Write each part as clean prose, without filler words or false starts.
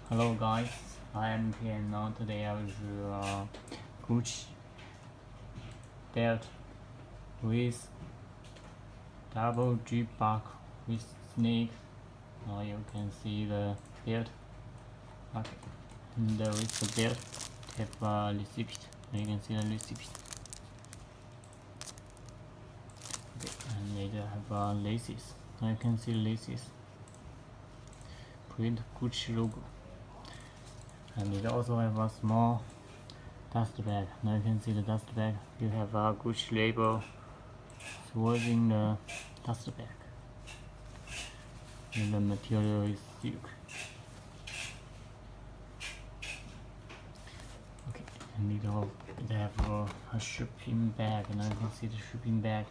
Hello guys, I am here and now today I will Gucci belt with double G back with snake. Now you can see the belt. Okay, and with the belt have receipt. You can see the receipt. Okay, and it have laces. Now you can see laces. Print Gucci logo. And it also have a small dust bag. Now you can see the dust bag. You have a Gucci label swirling the dust bag. And the material is silk. Okay, and it have a shipping bag. Now you can see the shipping bag.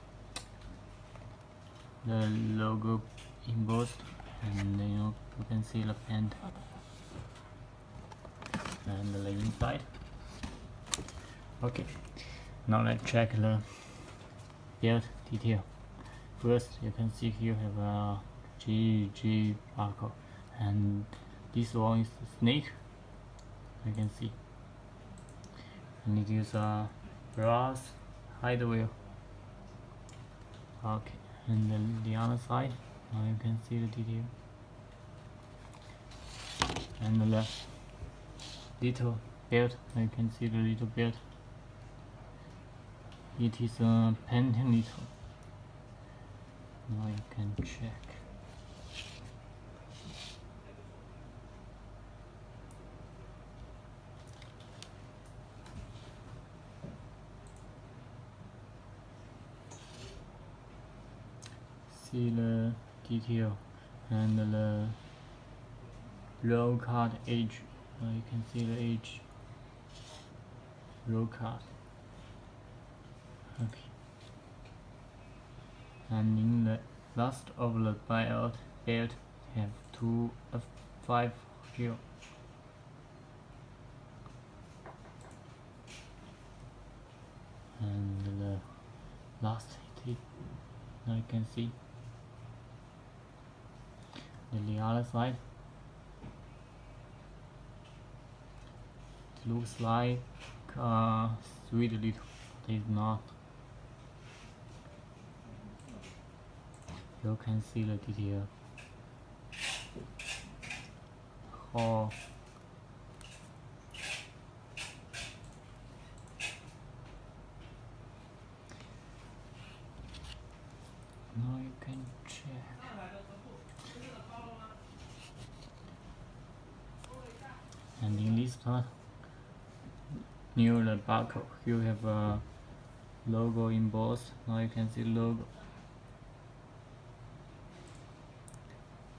The logo embossed, and you can see the pen and the inside. Okay, now let's check the belt detail. First, you can see here have a GG barcode, and this one is the snake. You can see, and it is a brass hide wheel. Okay, and the other side, now you can see the detail, and the little belt. You can see the little belt. It is a painting little. Now you can check. See the detail and the roll card edge. You can see the edge roll card. Okay, and in the last of the belt have two 5 here. And the last now you can see the other side. It looks like sweet little, but it's not. You can see the detail. Oh, now you can check. And in this part, near the barcode, you have a logo embossed. Now you can see logo.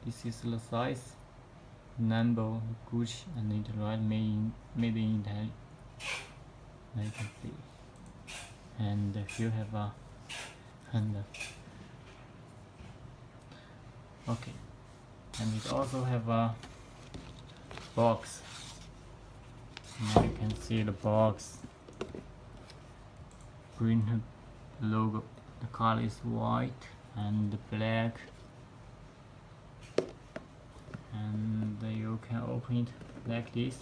This is the size, number, Gucci, and it right made in Italy. Now you can see. And you have a handle. Okay, and it also have a box. Now you can see the box. Printed logo. The color is white and black. And you can open it like this.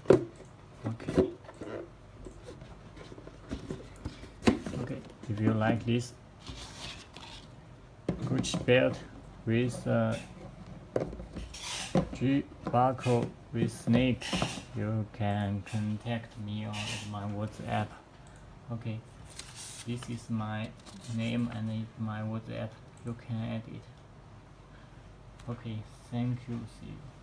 Okay. Okay, if you like this Gucci belt with G barcode with snake, you can contact me on my WhatsApp. Okay, this is my name and my WhatsApp. You can add it. Okay, thank you. See you.